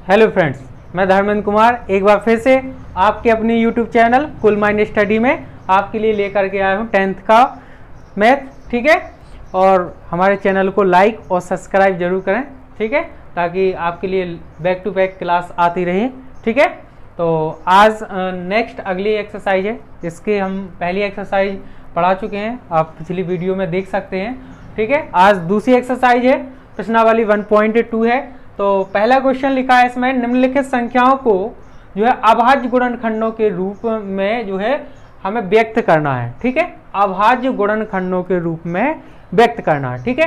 Hello friends, मैं धर्मेंद्र कुमार एक बार फिर से आपके अपने YouTube channel cool mind study में आपके लिए लेकर के आया हूँ 10th का मैथ। ठीक है, और हमारे चैनल को लाइक और सब्सक्राइब जरूर करें। ठीक है, ताकि आपके लिए बैक टू बैक क्लास आती रहे। ठीक है, तो आज नेक्स्ट अगली एक्सरसाइज है, जिसकी हम पहली एक्सरसाइज पढ़ा चुके हैं, आप पिछली वीडियो में देख सकते हैं। ठीक है, आज दूसरी एक्सरसाइज है, प्रश्नावली 1.2 है। तो पहला क्वेश्चन लिखा है इसमें, निम्नलिखित संख्याओं को जो है अभाज्य गुणनखंडों के रूप में जो है हमें व्यक्त करना है। ठीक है, अभाज्य गुणनखंडों के रूप में व्यक्त करना है। ठीक है,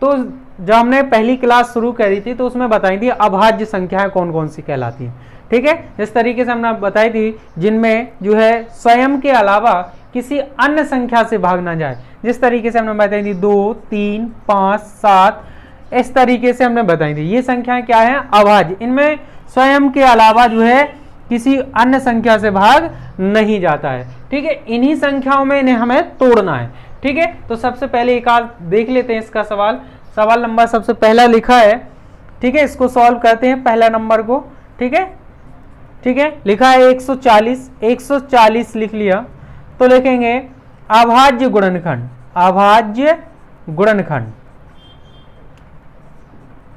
तो जब हमने पहली क्लास शुरू करी थी तो उसमें बताई थी अभाज्य संख्याएं कौन कौन सी कहलाती हैं। ठीक है, इस तरीके से हमने बताई थी जिनमें जो है स्वयं के अलावा किसी अन्य संख्या से भाग ना जाए। जिस तरीके से हमने बताई थी 2, 3, 5, 7, इस तरीके से हमने बताई थी। ये संख्याएं क्या है? अभाज्य। इनमें स्वयं के अलावा जो है किसी अन्य संख्या से भाग नहीं जाता है। ठीक है, इन्हीं संख्याओं में इन्हें हमें तोड़ना है। ठीक है, तो सबसे पहले एक आध देख लेते हैं इसका सवाल नंबर सबसे पहला लिखा है। ठीक है, इसको सॉल्व करते हैं पहला नंबर को। ठीक है, लिखा है 140 लिख लिया तो लिखेंगे अभाज्य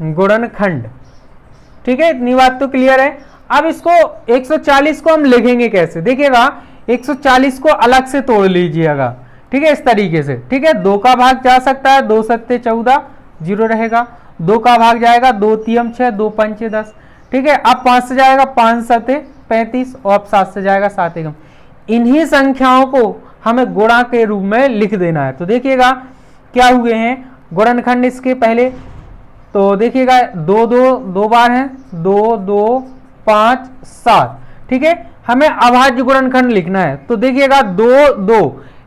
गुणनखंड। ठीक है, इतनी बात तो क्लियर है। अब इसको 140 को हम लिखेंगे कैसे? देखिएगा, 140 को अलग से तोड़ लीजिएगा। ठीक है, इस तरीके से। ठीक है, 2 का भाग जा सकता है, 2 सत्ते 14, 0 रहेगा। 2 का भाग जाएगा, 2 तियम 6, 2 पंचे 10। ठीक है, अब 5 से जाएगा 5 सत्ते 35 और अब 7 से जाएगा 7 एकम। इन्हीं संख्याओं को हमें गुणा के रूप में लिख देना है। तो देखिएगा क्या हुए हैं गुणनखंड इसके पहले। तो देखिएगा 2 बार है, 2, 2, 5, 7। ठीक है, हमें अभाज्य गुणनखंड लिखना है। तो देखिएगा 2, 2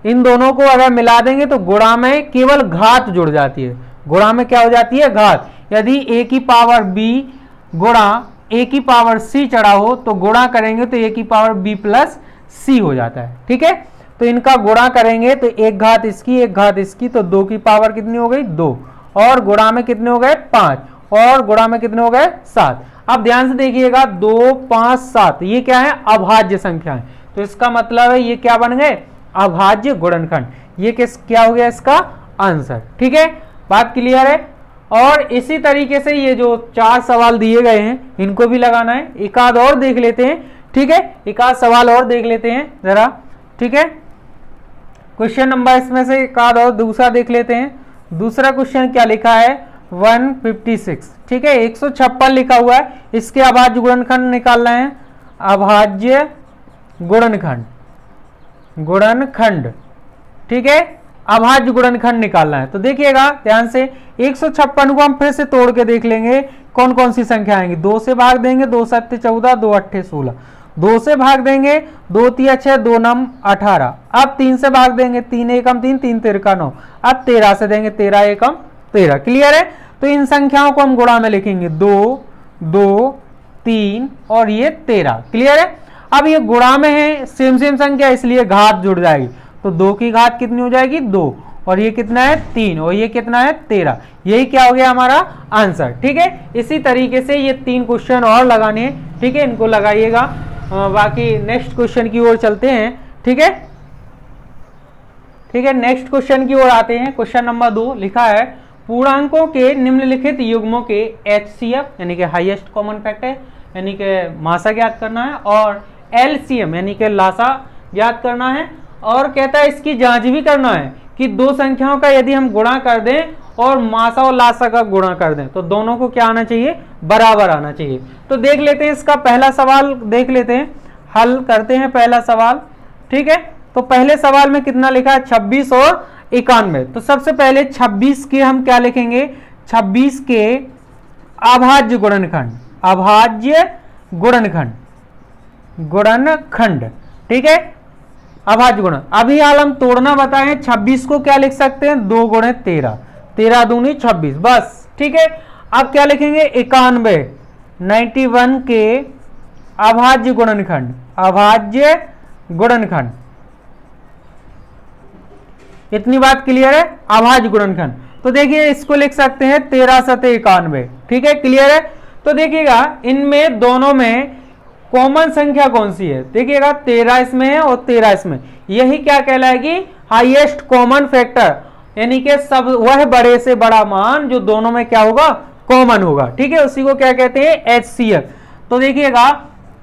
इन दोनों को अगर मिला देंगे तो गुणा में केवल घात जुड़ जाती है। गुणा में क्या हो जाती है? घात। यदि a की पावर b गुणा a की पावर c चढ़ा हो तो गुणा करेंगे तो a की पावर b प्लस c हो जाता है। ठीक है, तो इनका गुणा करेंगे तो एक घात इसकी एक घात इसकी, तो 2 की पावर कितनी हो गई? 2, और गुणा में कितने हो गए? 5, और गुणा में कितने हो गए? 7। अब ध्यान से देखिएगा 2, 5, 7 ये क्या है? अभाज्य संख्या है। तो इसका मतलब है ये क्या बन गए? अभाज्य गुणनखंड। ये क्या हो गया इसका आंसर? ठीक है, बात क्लियर है। और इसी तरीके से ये जो 4 सवाल दिए गए हैं इनको भी लगाना है। एक आध और देख लेते हैं। ठीक है, एक आध सवाल और देख लेते हैं जरा। ठीक है, क्वेश्चन नंबर इसमें से एक आध और दूसरा देख लेते हैं। दूसरा क्वेश्चन क्या लिखा है? 156। ठीक है, 156 लिखा हुआ है। इसके अभाज्य गुणनखंड निकालना है। अभाज्य गुणनखंड। ठीक है, अभाज्य गुणनखंड निकालना है। तो देखिएगा ध्यान से, 156 को हम फिर से तोड़ के देख लेंगे कौन कौन सी संख्या आएंगी। 2 से भाग देंगे, 2 सत्ते 14, 2 अट्ठे 16। 2 से भाग देंगे, 2 तिया 6, 2 नम 18। अब 3 से भाग देंगे, 3 एकम 3, 3 तिरका 9। अब 13 से देंगे, 13 एकम 13। क्लियर है? तो इन संख्याओं को हम गुणा में लिखेंगे, 2, 2, 3 और ये 13। क्लियर है? अब ये गुणा में है, सेम संख्या, इसलिए घात जुड़ जाएगी। तो 2 की घात कितनी हो जाएगी? 2, और ये कितना है? 3, और ये कितना है? 13। यही क्या हो गया हमारा आंसर। ठीक है, इसी तरीके से ये 3 क्वेश्चन और लगाने हैं। ठीक है, इनको लगाइएगा। बाकी नेक्स्ट क्वेश्चन की ओर चलते हैं। ठीक है, नेक्स्ट क्वेश्चन की ओर आते हैं। क्वेश्चन नंबर 2 लिखा है, पूर्णांकों के निम्नलिखित युग्मों के HCF यानी कि हाईएस्ट कॉमन फैक्टर यानी कि मासा ज्ञात करना है, और LCM यानी कि लासा ज्ञात करना है। और कहता है इसकी जांच भी करना है कि 2 संख्याओं का यदि हम गुणा कर दें और मासा और लासा का गुणा कर दें तो दोनों को क्या आना चाहिए? बराबर आना चाहिए। तो देख लेते हैं इसका पहला सवाल, देख लेते हैं, हल करते हैं पहला सवाल। ठीक है, तो पहले सवाल में कितना लिखा है? 26 और 91। तो सबसे पहले 26 के हम क्या लिखेंगे? 26 के अभाज्य गुणनखंड। ठीक है, अभाज्य गुणन। अभी हाल हम तोड़ना बताएं, 26 को क्या लिख सकते हैं? 2 गुणे 13, 13 दूनी 26 बस। ठीक है, अब क्या लिखेंगे? 91 के अभाज्य गुणनखंड। इतनी बात क्लियर है? अभाज्य गुणनखंड। तो देखिए इसको लिख सकते हैं 13 सते 91। ठीक है, क्लियर है? तो देखिएगा इनमें दोनों में कॉमन संख्या कौन सी है, देखिएगा 13 इसमें है और 13 इसमें, यही क्या कहलाएगी, हाईएस्ट कॉमन फैक्टर, यानी कि सब वह बड़े से बड़ा मान जो दोनों में क्या होगा, कॉमन होगा। ठीक है, उसी को क्या कहते हैं, HCF। तो देखिएगा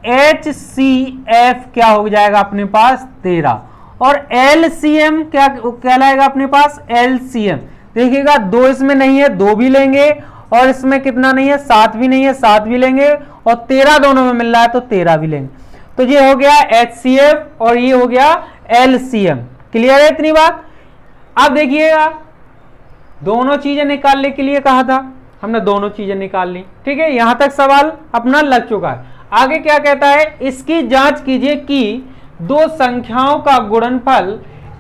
HCF क्या हो जाएगा अपने पास 13, और LCM क्या कहलाएगा अपने पास, LCM। देखिएगा 2 इसमें नहीं है, 2 भी लेंगे, और इसमें कितना नहीं है, 7 भी नहीं है, 7 भी लेंगे, और 13 दोनों में मिल रहा है तो 13 भी लेंगे। तो ये हो गया HCF और ये हो गया LCM। क्लियर है इतनी बात। अब देखिएगा दोनों चीजें निकालने के लिए कहा था, हमने दोनों चीजें निकाल ली। ठीक है, यहां तक सवाल अपना लग चुका है। आगे क्या कहता है, इसकी जांच कीजिए कि दो संख्याओं का गुणनफल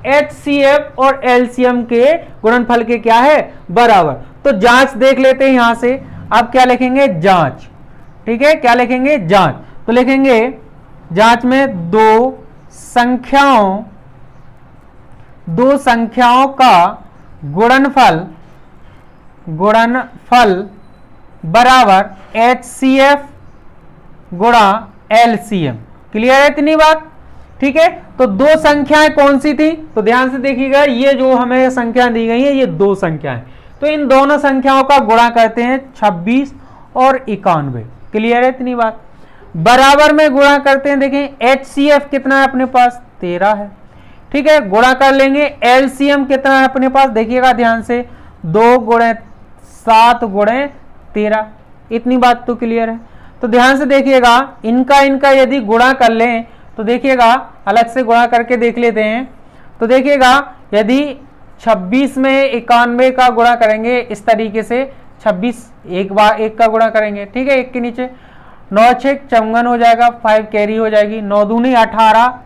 HCF और LCM के गुणनफल के क्या है, बराबर। तो जांच देख लेते हैं यहां से। अब क्या लिखेंगे, जांच। ठीक है, क्या लिखेंगे, जांच। तो लिखेंगे जांच में दो संख्याओं का गुणनफल बराबर HCF गुणा LCM। क्लियर है इतनी बात। ठीक है, तो दो संख्याएं कौन सी थी, तो ध्यान से देखिएगा, ये जो हमें संख्या दी गई है ये दो संख्याएं, तो इन दोनों संख्याओं का गुणा करते हैं 26 और 91। क्लियर है इतनी बात। बराबर में गुणा करते हैं, देखें HCF कितना है अपने पास, 13 है। ठीक है, गुणा कर लेंगे। LCM कितना है अपने पास, देखिएगा ध्यान से, 2 गुणे 7 गुणे 13। इतनी बात तो क्लियर है। तो ध्यान से देखिएगा, इनका यदि गुणा कर लें तो देखिएगा, अलग से गुणा करके देख लेते हैं। तो देखिएगा यदि 26 में 91 का गुणा करेंगे इस तरीके से, 26 एक बार 1 का गुणा करेंगे। ठीक है, 1 के नीचे 9 6 54 हो जाएगा, 5 कैरी हो जाएगी, 9 दूनी 18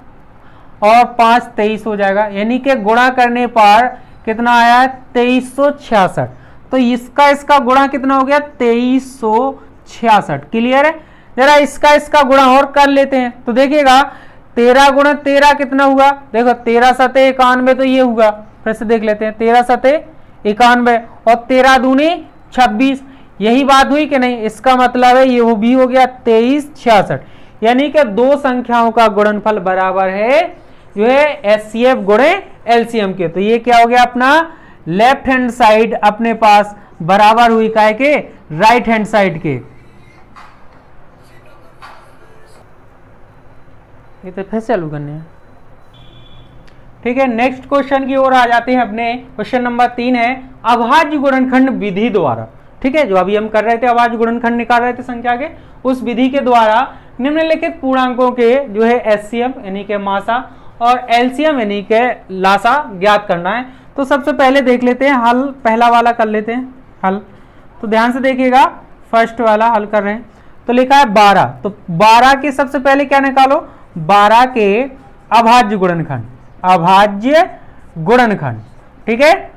और 5 23 हो जाएगा, यानी कि गुणा करने पर कितना आया है, 2366। तो इसका गुणा कितना हो गया, 2366। क्लियर है। जरा इसका गुणा और कर लेते हैं। तो देखिएगा 13 गुणा 13 कितना हुआ, देखो 13 सते 91, तो ये हुआ, फिर से देख लेते हैं, 13 सते 91 और 13 दूनी 26। यही बात हुई कि नहीं, इसका मतलब है ये वो भी हो गया 2366, यानी कि दो संख्याओं का गुणनफल बराबर है जो है HCF गुणे LCM के। तो ये क्या हो गया अपना, लेफ्ट हैंड साइड अपने पास बराबर हुई काय के, राइट हैंड साइड के। ये तो फिर चालू करने हैं। ठीक है, नेक्स्ट क्वेश्चन की ओर आ जाते हैं अपने। क्वेश्चन नंबर 3 है अभाज्य गुणनखंड विधि द्वारा। ठीक है, जो अभी हम कर रहे थे, अभाज्य गुणनखंड निकाल रहे थे संख्या के, उस विधि के द्वारा निम्नलिखित पूर्णांकों के जो है HCF यानी के मासा और LCM यानी के लासा ज्ञात करना है। तो सबसे पहले देख लेते हैं हल, पहला वाला कर लेते हैं हल। तो ध्यान से देखिएगा, फर्स्ट वाला हल कर रहे हैं। तो लिखा है 12, तो 12 के सबसे पहले क्या निकालो, 12 के अभाज्य गुणनखंड, अभाज्य गुणनखंड। ठीक है,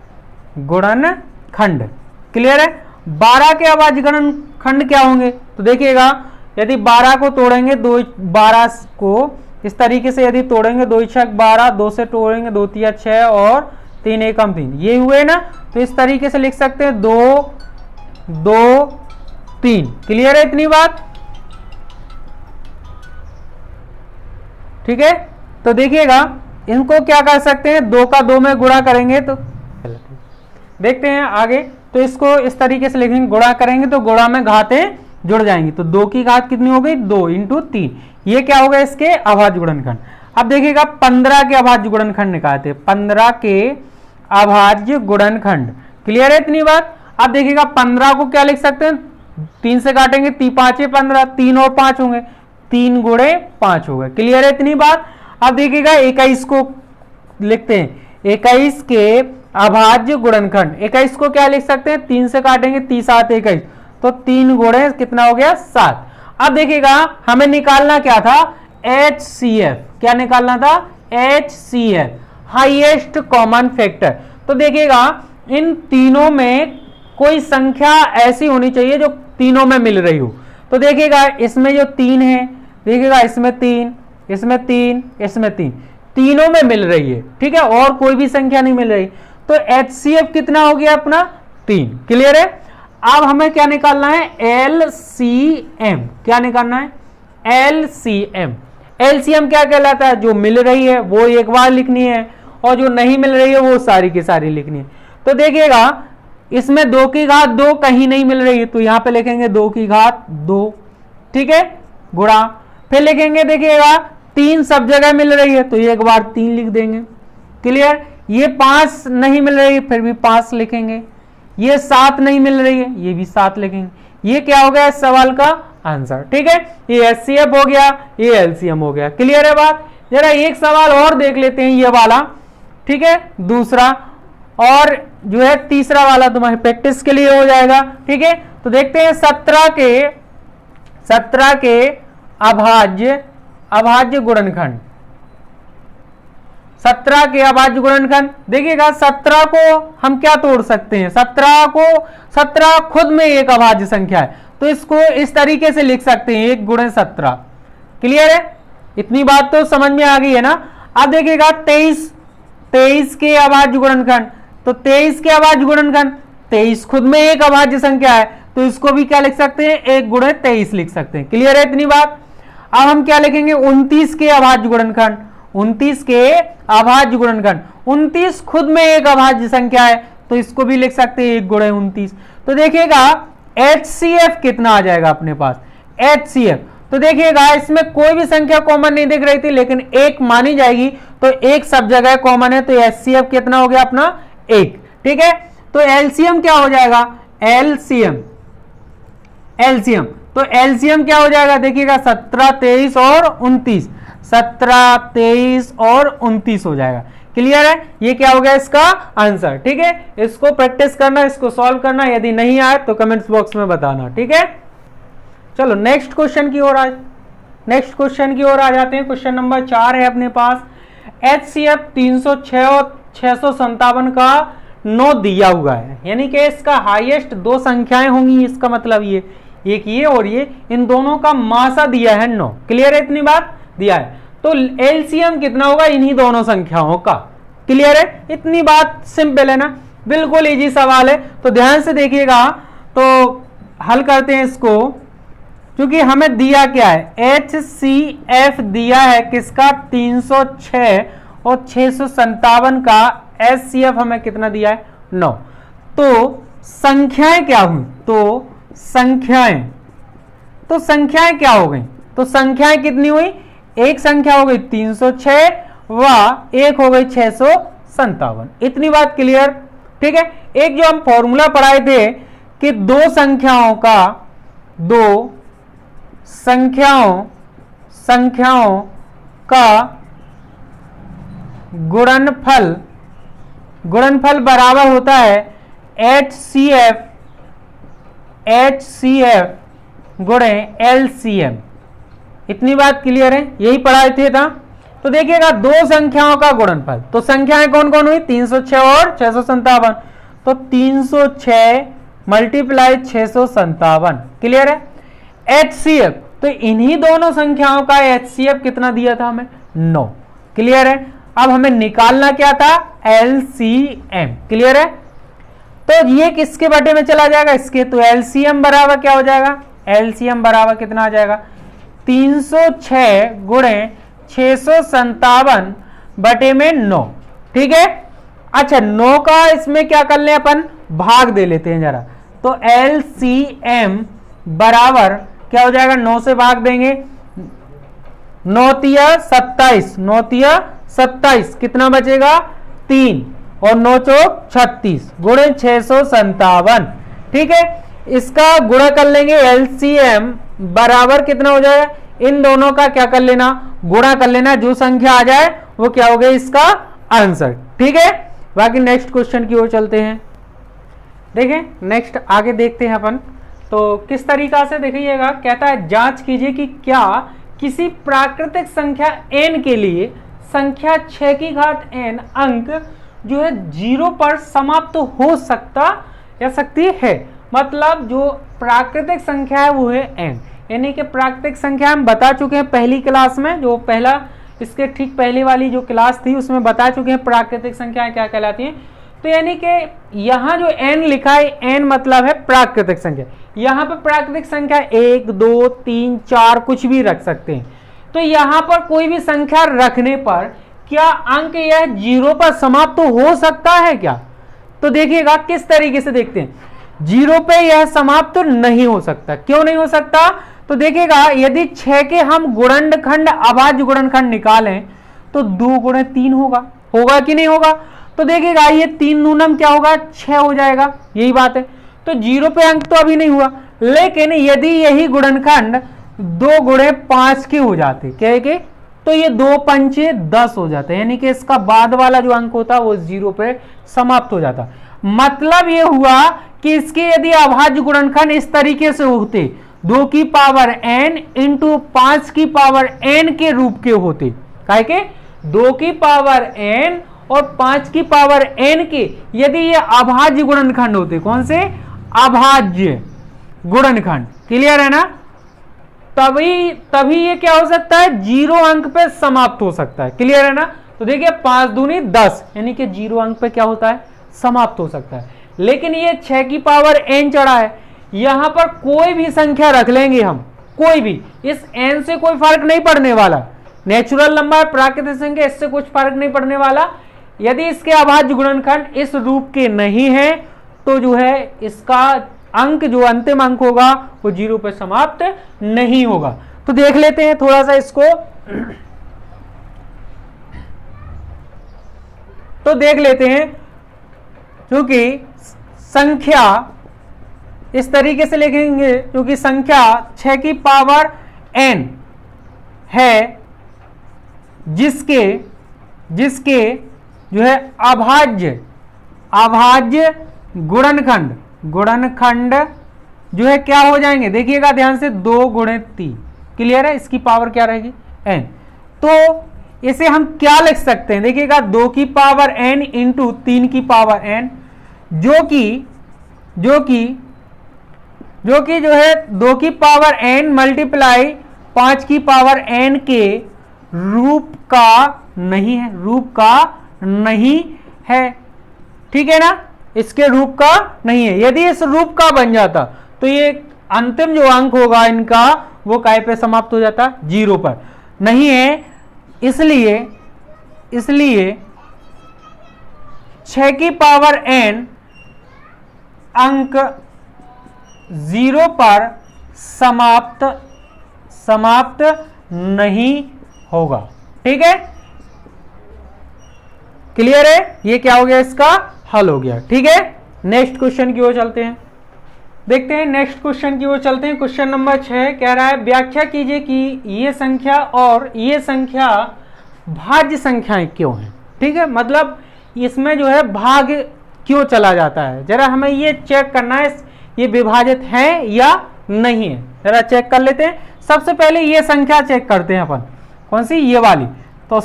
गुणनखंड। क्लियर है। 12 के अभाज्य गुणनखंड क्या होंगे, तो देखिएगा यदि 12 को तोड़ेंगे, 12 को इस तरीके से यदि तोड़ेंगे, 2 6 12, 2 से तोड़ेंगे 2 3 6 और 3 1 3, ये हुए ना। तो इस तरीके से लिख सकते हैं 2 2 3। क्लियर है इतनी बात। ठीक है, तो देखिएगा इनको क्या कर सकते हैं, 2 का 2 में गुणा करेंगे, तो देखते हैं आगे। तो इसको इस तरीके से लिखेंगे, गुणा करेंगे तो गुणा में घातें जुड़ जाएंगी, तो 2 की घात कितनी हो गई, 2 × 3। ये क्या होगा, इसके अभाज्य गुणनखंड। अब देखिएगा 15 के अभाज्य गुणनखंड निकालते, 15 के अभाज्य गुणनखंड। क्लियर है इतनी बात। अब देखिएगा 15 को क्या लिख सकते हैं, 3 से काटेंगे, 3 5 15, 3 और 5 होंगे, 3 गुणे 5 हो गए। क्लियर है इतनी बात। अब देखिएगा 21 को लिखते हैं, 21 के अभाज्य गुणनखंड। 21 को क्या लिख सकते हैं, 3 से काटेंगे, 3 7 21, तो 3 गुणे कितना हो गया, 7। अब देखिएगा हमें निकालना क्या था, HCF। क्या निकालना था, HCF, हाईएस्ट कॉमन फैक्टर। तो देखिएगा इन तीनों में कोई संख्या ऐसी होनी चाहिए जो तीनों में मिल रही हो। तो देखिएगा इसमें जो 3 है, देखिएगा इसमें 3, इसमें 3, इसमें 3, तीनों में मिल रही है। ठीक है, और कोई भी संख्या नहीं मिल रही। तो HCF कितना हो गया अपना, 3। क्लियर है। अब हमें क्या निकालना है, एलसीएम। क्या निकालना है, एलसीएम। एलसीएम क्या कहलाता है, जो मिल रही है वो एक बार लिखनी है और जो नहीं मिल रही है वो सारी की सारी लिखनी है। तो देखिएगा इसमें 2 की घात 2 कहीं नहीं मिल रही है, तो यहां पे लिखेंगे 2 की घात 2, ठीक है, गुणा, फिर लिखेंगे देखिएगा 3 सब जगह मिल रही है तो एक बार 3 लिख देंगे, क्लियर। ये 5 नहीं मिल रही है फिर भी 5 लिखेंगे, ये 7 नहीं मिल रही है ये भी 7 लिखेंगे। ये क्या हो गया इस सवाल का आंसर, ठीक है। ये एचसीएफ हो गया, ये एलसीएम हो गया, क्लियर है बात। जरा एक सवाल और देख लेते हैं, ये वाला, ठीक है, दूसरा, और जो है तीसरा वाला तुम्हारी प्रैक्टिस के लिए हो जाएगा, ठीक है। तो देखते हैं 17 के अभाज्य गुणनखंड, 17 के अभाज्य गुणनखंड। देखिएगा 17 को हम क्या तोड़ सकते हैं, 17 खुद में एक अभाज्य संख्या है, तो इसको इस तरीके से लिख सकते हैं 1 गुणे 17, क्लियर है। इतनी बात तो समझ में आ गई है ना। अब देखिएगा 23 के अभाज्य गुणनखंड, तो 23 के अभाज्य गुणनखंड, 23 खुद में एक अभाज्य संख्या है तो इसको भी क्या लिख सकते हैं, 1 गुणे 23 लिख सकते हैं, क्लियर है इतनी बात। अब हम क्या लिखेंगे, 29 के अभाज्य गुणनखंड, 29 के अभाज्य गुणनखंड, 29 खुद में एक अभाज्य संख्या है तो इसको भी लिख सकते हैं 1 गुणे 29। तो देखिएगा HCF कितना आ जाएगा अपने पास, HCF। तो देखिएगा इसमें कोई भी संख्या कॉमन नहीं दिख रही थी लेकिन एक मानी जाएगी तो एक सब जगह कॉमन है, तो HCF कितना हो गया अपना 1, ठीक है। तो LCM क्या हो जाएगा, LCM तो LCM क्या हो जाएगा, देखिएगा 17, 23 और 29, 17, 23 और 29 हो जाएगा, क्लियर है। ये क्या हो गया इसका आंसर, ठीक है। इसको प्रैक्टिस करना, इसको सॉल्व करना, यदि नहीं आए तो कमेंट्स बॉक्स में बताना, ठीक है। चलो नेक्स्ट क्वेश्चन की ओर आ जाते हैं। क्वेश्चन नंबर 4 है अपने पास। HCF 306 और 657 का 9 दिया हुआ है, यानी कि इसका हाईएस्ट 2 संख्याएं होंगी, इसका मतलब ये एक ये और ये, इन दोनों का मासा दिया है 9, क्लियर है, इतनी बात दिया है। तो एलसीएम कितना होगा इन्हीं दोनों संख्याओं का, क्लियर है, इतनी बात सिंपल है ना, बिल्कुल इजी सवाल है। तो ध्यान से देखिएगा, तो हल करते हैं इसको, क्योंकि हमें दिया क्या है, HCF दिया है किसका 306 और 657 का HCF हमें कितना दिया है 9। तो संख्याएं क्या हुई, तो संख्याएं क्या हो गई, तो संख्याएं कितनी हुई, एक संख्या हो गई 306 व एक हो गई 657, इतनी बात क्लियर, ठीक है। एक जो हम फॉर्मूला पढ़ाए थे कि दो संख्याओं का गुणनफल बराबर होता है HCF गुणे LCM, इतनी बात क्लियर है, यही पढ़ाए थे था। तो देखिएगा दो संख्याओं का गुणनफल, तो संख्याएं कौन कौन हुई 306 और 657, तो 306 मल्टीप्लाई 657, क्लियर है। HCF, तो इन्हीं दोनों संख्याओं का HCF कितना दिया था हमें 9, क्लियर है। अब हमें निकालना क्या था LCM, क्लियर है। तो ये किसके बटे में चला जाएगा, इसके, तो LCM बराबर क्या हो जाएगा, LCM बराबर कितना आ जाएगा 306 गुणे 657 बटे में 9, ठीक है। अच्छा 9 का इसमें क्या कर ले अपन, भाग दे लेते हैं जरा, तो LCM बराबर क्या हो जाएगा, 9 से भाग देंगे, 9 तिया 27, 9 तिया 27, कितना बचेगा 3 और 9 चौक 36 गुणे 657, ठीक है। इसका गुणा कर लेंगे, LCM बराबर कितना हो जाएगा, इन दोनों का क्या कर लेना, गुणा कर लेना, जो संख्या आ जाए वो क्या हो गया इसका आंसर, ठीक है। बाकी नेक्स्ट क्वेश्चन की ओर चलते हैं। देखें नेक्स्ट आगे देखते हैं अपन, तो किस तरीका से देखिएगा, कहता है जांच कीजिए कि क्या किसी प्राकृतिक संख्या n के लिए संख्या 6 की घात n अंक जो है 0 पर समाप्त हो सकता या सकती है। मतलब जो प्राकृतिक संख्या है वो है n, यानी कि प्राकृतिक संख्या हम बता चुके हैं पहली क्लास में, जो पहला इसके ठीक पहले वाली जो क्लास थी उसमें बता चुके हैं प्राकृतिक संख्याएं क्या कहलाती हैं। तो यानी कि यहां जो n लिखा है, n मतलब है प्राकृतिक संख्या। यहां पर प्राकृतिक संख्या 1 2 3 4 कुछ भी रख सकते हैं। तो यहां पर कोई भी संख्या रखने पर क्या अंक यह 0 पर समाप्त तो हो सकता है क्या? तो देखिएगा किस तरीके से देखते हैं, 0 पे यह समाप्त तो नहीं हो सकता। क्यों नहीं हो सकता? तो देखिएगा यदि 6 के हम गुणनखंड अभाज्य गुणनखंड निकालें तो 2 गुणे 3 होगा कि नहीं होगा? तो देखिएगा ये 3 नूनम क्या होगा, 6 हो जाएगा, यही बात है। तो 0 पे अंक तो अभी नहीं हुआ, लेकिन यदि यही गुणनखंड 2 गुणे 5 के हो जाते, क्या है कि, तो ये 2 पंचे 10 हो जाता है, यानी कि इसका बाद वाला जो अंक होता वो 0 पे समाप्त हो जाता। मतलब ये हुआ कि इसके यदि अभाज्य गुणनखंड इस तरीके से होते, 2 की पावर n इंटू 5 की पावर n के रूप के होते, काहे के 2 की पावर n और 5 की पावर n के यदि ये अभाज्य गुणनखंड होते, कौन से? अभाज्य गुणनखंड। क्लियर है ना? तभी ये क्या हो सकता है, 0 अंक पे समाप्त हो सकता है। क्लियर है ना? तो देखिए 5 दूनी 10, यानी कि 0 अंक पे क्या होता है, समाप्त हो सकता है। लेकिन ये 6 की पावर n चढ़ा है, यहां पर कोई भी संख्या रख लेंगे हम, कोई भी, इस n से कोई फर्क नहीं पड़ने वाला, नेचुरल नंबर प्राकृतिक संख्या, इससे कुछ फर्क नहीं पड़ने वाला। यदि इसके अभाज्य गुणनखंड इस रूप के नहीं है तो जो है इसका अंक, जो अंतिम अंक होगा वो 0 पर समाप्त नहीं होगा। तो देख लेते हैं थोड़ा सा इसको, तो देख लेते हैं, क्योंकि संख्या इस तरीके से लिखेंगे, क्योंकि संख्या 6 की पावर n है जिसके जो है अभाज्य गुणनखंड जो है क्या हो जाएंगे, देखिएगा ध्यान से, 2 गुणे 3। क्लियर है? इसकी पावर क्या रहेगी, n। तो इसे हम क्या लिख सकते हैं, देखिएगा 2 की पावर n इंटू 3 की पावर n, जो कि जो है 2 की पावर n मल्टीप्लाई 5 की पावर n के रूप का नहीं है। ठीक है ना? इसके रूप का नहीं है। यदि इस रूप का बन जाता तो ये अंतिम जो अंक होगा इनका वो काय पे समाप्त हो जाता, 0 पर। नहीं है, इसलिए 6 की पावर n अंक 0 पर समाप्त नहीं होगा। ठीक है? क्लियर है? ये क्या हो गया, इसका हल हो गया। ठीक है, नेक्स्ट क्वेश्चन की ओर चलते हैं, देखते हैं नेक्स्ट क्वेश्चन की ओर चलते हैं। क्वेश्चन नंबर 6 कह रहा है, व्याख्या कीजिए कि ये संख्या और ये संख्या भाज्य संख्याएं क्यों हैं। ठीक है, मतलब इसमें जो है भाग क्यों चला जाता है, जरा हमें ये चेक करना है, ये विभाजित है या नहीं है, जरा चेक कर लेते हैं। सबसे पहले ये संख्या चेक करते हैं अपन, कौन सी, ये वाली। तो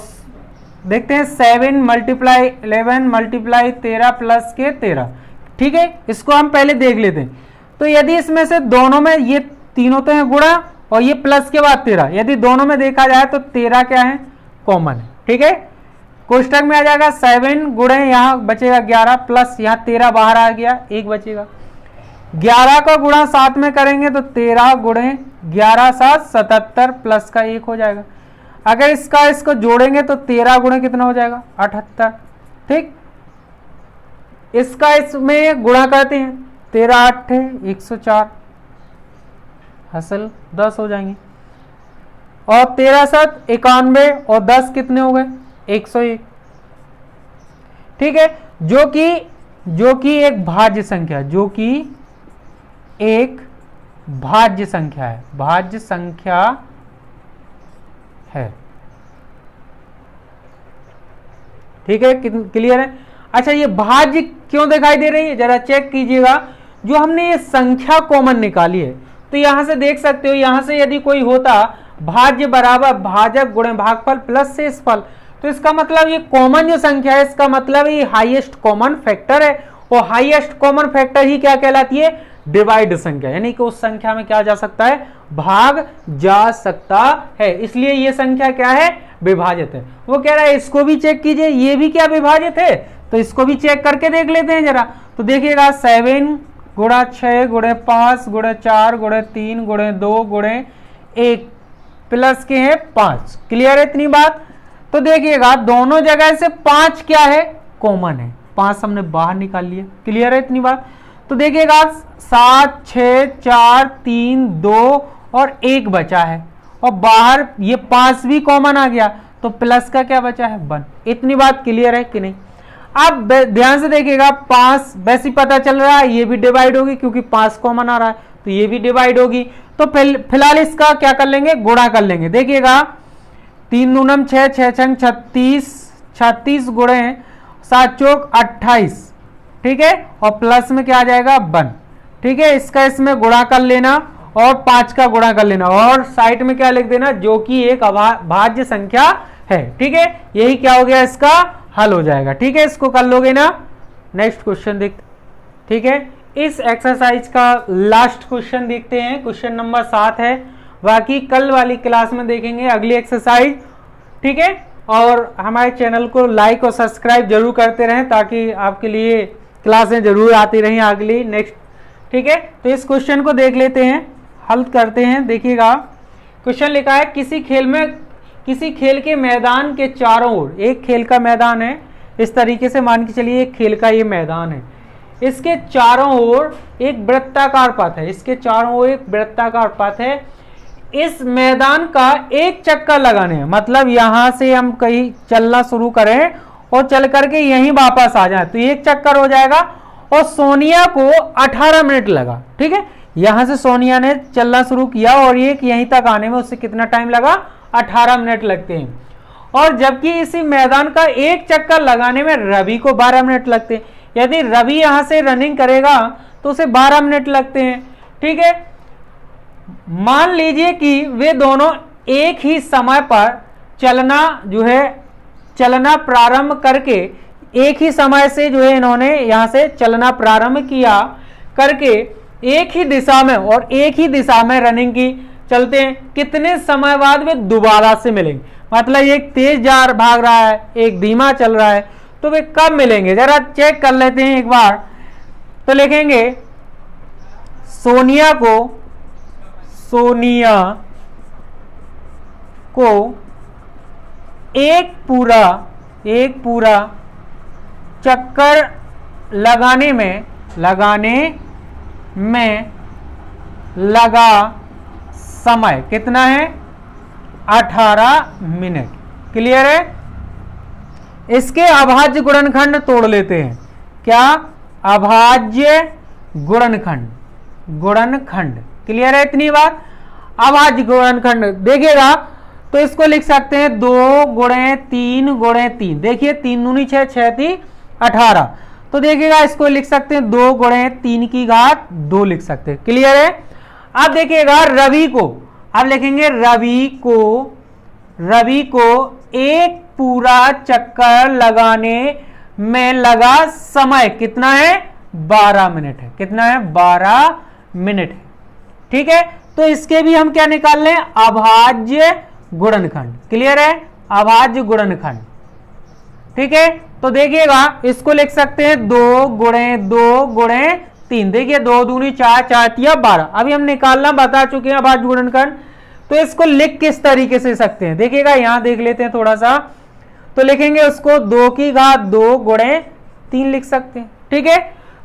देखते हैं 7 मल्टीप्लाई 11 मल्टीप्लाई 13 प्लस के 13। ठीक है, इसको हम पहले देख लेते हैं। तो यदि इसमें से दोनों में, ये तीनों तो हैं गुणा और ये प्लस के बाद 13, यदि दोनों में देखा जाए तो 13 क्या है, कॉमन है। ठीक है, कोष्टक में आ जाएगा 7 गुणे यहाँ बचेगा 11 प्लस यहाँ 13 बाहर आ गया, 1 बचेगा। 11 का गुणा 7 में करेंगे तो 13 गुणे 11 7 77 प्लस का 1 हो जाएगा। अगर इसको जोड़ेंगे तो 13 गुणे कितना हो जाएगा, 78। ठीक, इसमें गुणा करते हैं, 13 8 104, हासिल 10 हो जाएंगे। और 13 7 91 और 10 कितने हो गए, 101। ठीक है, जो कि एक भाज्य संख्या, जो कि एक भाज्य संख्या है, भाज्य संख्या है। ठीक है, क्लियर है? अच्छा, ये भाज्य क्यों दिखाई दे रही है, जरा चेक कीजिएगा। जो हमने ये संख्या कॉमन निकाली है, तो यहां से देख सकते हो, यहां से यदि कोई होता भाज्य बराबर भाजक गुणे भागफल प्लस शेष फल, तो इसका मतलब ये कॉमन जो संख्या है, इसका मतलब ये हाईएस्ट कॉमन फैक्टर है। और हाईएस्ट कॉमन फैक्टर ही क्या कहलाती है, डिवाइड संख्या, यानी कि उस संख्या में क्या जा सकता है, भाग जा सकता है। इसलिए ये संख्या क्या है, विभाजित है। वो कह रहा है इसको भी चेक कीजिए, ये भी क्या विभाजित है, तो इसको भी चेक करके देख लेते हैं जरा। तो देखिएगा 7 गुणा 6 गुणे 5 गुणे 4 गुणे 3 गुणे 2 गुणे 1 प्लस के हैं 5। क्लियर है इतनी बात। तो देखिएगा दोनों जगह से 5 क्या है, कॉमन है, 5 हमने बाहर निकाल लिया। क्लियर है इतनी बात। तो देखिएगा 7 6 4 3 2 और 1 बचा है, और बाहर ये 5 भी कॉमन आ गया, तो प्लस का क्या बचा है 1। इतनी बात क्लियर है कि नहीं। अब ध्यान से देखिएगा 5 वैसे पता चल रहा है, ये भी डिवाइड होगी क्योंकि 5 कॉमन आ रहा है, तो ये भी डिवाइड होगी। तो फिलहाल इसका क्या कर लेंगे, गुणा कर लेंगे। देखिएगा 3 दूनम 6 6 छंग 36, 36 गुणे 7 चौक 28, ठीक है, और प्लस में क्या आ जाएगा 1। ठीक है, इसका इसमें गुणा कर लेना और 5 का गुणा कर लेना, और साइड में क्या लिख देना, जो कि एक भाज्य संख्या है। ठीक है, यही क्या हो गया, इसका हल हो जाएगा। ठीक है, इसको कर लोगे ना। नेक्स्ट क्वेश्चन देखते। ठीक है, इस एक्सरसाइज का लास्ट क्वेश्चन देखते हैं, क्वेश्चन नंबर 7 है। बाकी कल वाली क्लास में देखेंगे अगली एक्सरसाइज। ठीक है, और हमारे चैनल को लाइक और सब्सक्राइब जरूर करते रहें ताकि आपके लिए क्लासें जरूर आती रहें अगली नेक्स्ट। ठीक है, तो इस क्वेश्चन को देख लेते हैं, हल करते हैं। देखिएगा क्वेश्चन लिखा है, किसी खेल के मैदान के चारों ओर, एक खेल का मैदान है, इस तरीके से मान के चलिए एक खेल का ये मैदान है, इसके चारों ओर एक वृत्ताकार पथ है, इसके चारों ओर एक वृत्ताकार पथ है। इस मैदान का एक चक्कर लगाने है, मतलब यहां से हम कहीं चलना शुरू करें और चल करके यहीं वापस आ जाए तो एक चक्कर हो जाएगा, और सोनिया को 18 मिनट लगा। ठीक है, यहां से सोनिया ने चलना शुरू किया और ये यहीं तक आने में उससे कितना टाइम लगा, 18 मिनट लगते हैं। और जबकि इसी मैदान का एक चक्कर लगाने में रवि को 12 मिनट लगते हैं। यदि रवि यहां से रनिंग करेगा तो उसे 12 मिनट लगते हैं। ठीक है, मान लीजिए कि वे दोनों एक ही समय पर चलना प्रारंभ करके, एक ही समय से जो है इन्होंने यहां से चलना प्रारंभ किया करके एक ही दिशा में और एक ही दिशा में रनिंग की, चलते हैं। कितने समय बाद वे दोबारा से मिलेंगे, मतलब एक तेज भाग रहा है, एक धीमा चल रहा है, तो वे कब मिलेंगे जरा चेक कर लेते हैं एक बार। तो लिखेंगे सोनिया को एक पूरा चक्कर लगाने में लगा समय कितना है, 18 मिनट। क्लियर है। इसके अभाज्य गुणनखंड तोड़ लेते हैं। क्या, अभाज्य गुणनखंड। क्लियर है इतनी बात। अभाज्य गुणनखंड देखिएगा तो इसको लिख सकते हैं 2 गुणे 3 गुणे 3। देखिए 3 दूनी 6, 6 ती 18। तो देखिएगा इसको लिख सकते हैं 2 गुणे 3 की घात 2 लिख सकते हैं। क्लियर है। अब देखिएगा रवि को, अब लिखेंगे रवि को एक पूरा चक्कर लगाने में लगा समय कितना है, 12 मिनट है। कितना है, 12 मिनट है। ठीक है, तो इसके भी हम क्या निकाल लें, अभाज्य गुणनखंड। क्लियर है, अभाज्य गुणनखंड। ठीक है, तो देखिएगा इसको लिख सकते हैं 2 गुणे 3। देखिए 2 दूनी 4, 4 तिया 12। अभी हम निकालना बता चुके हैं अभाज्य गुणनखंड। तो इसको लिख किस तरीके से सकते हैं, देखिएगा यहां देख लेते हैं थोड़ा सा। तो लिखेंगे उसको 2 की घात 2 गुणे 3 लिख सकते हैं। ठीक है,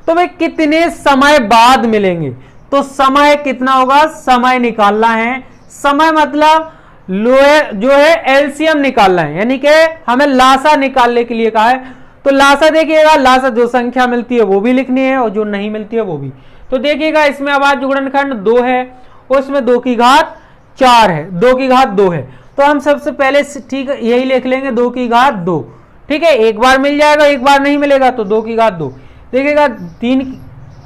तो वे कितने समय बाद मिलेंगे, तो समय कितना होगा, समय निकालना है। समय मतलब जो है एलसीएम निकालना है, यानी कि हमें लासा निकालने के लिए कहा है। तो लासा देखिएगा, लासा जो संख्या मिलती है वो भी लिखनी है और जो नहीं मिलती है वो भी। तो देखिएगा इसमें अभाज्य गुणनखंड 2 है और इसमें 2 की घात 4 है, 2 की घात 2 है। तो हम सबसे पहले ठीक यही लिख लेंगे 2 की घात 2। ठीक है, एक बार मिल जाएगा, एक बार नहीं मिलेगा, तो 2 की घात 2। देखिएगा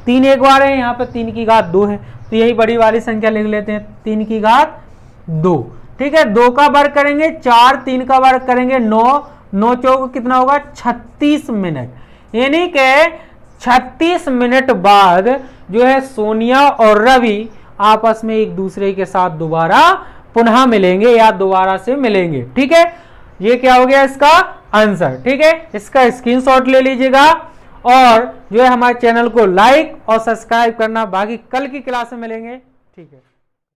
3 एक बार है, यहाँ पे 3 की घात 2 है, तो यही बड़ी वाली संख्या लिख लेते हैं 3 की घात 2। ठीक है, 2 का वर्ग करेंगे 4, 3 का वर्ग करेंगे 9, 9 चौक कितना होगा 36 मिनट। यानी कि 36 मिनट बाद जो है सोनिया और रवि आपस में एक दूसरे के साथ दोबारा पुनः मिलेंगे या दोबारा से मिलेंगे। ठीक है, ये क्या हो गया, इसका आंसर। ठीक है, इसका स्क्रीनशॉट ले लीजिएगा और जो है हमारे चैनल को लाइक और सब्सक्राइब करना। बाकी कल की क्लास में मिलेंगे। ठीक है।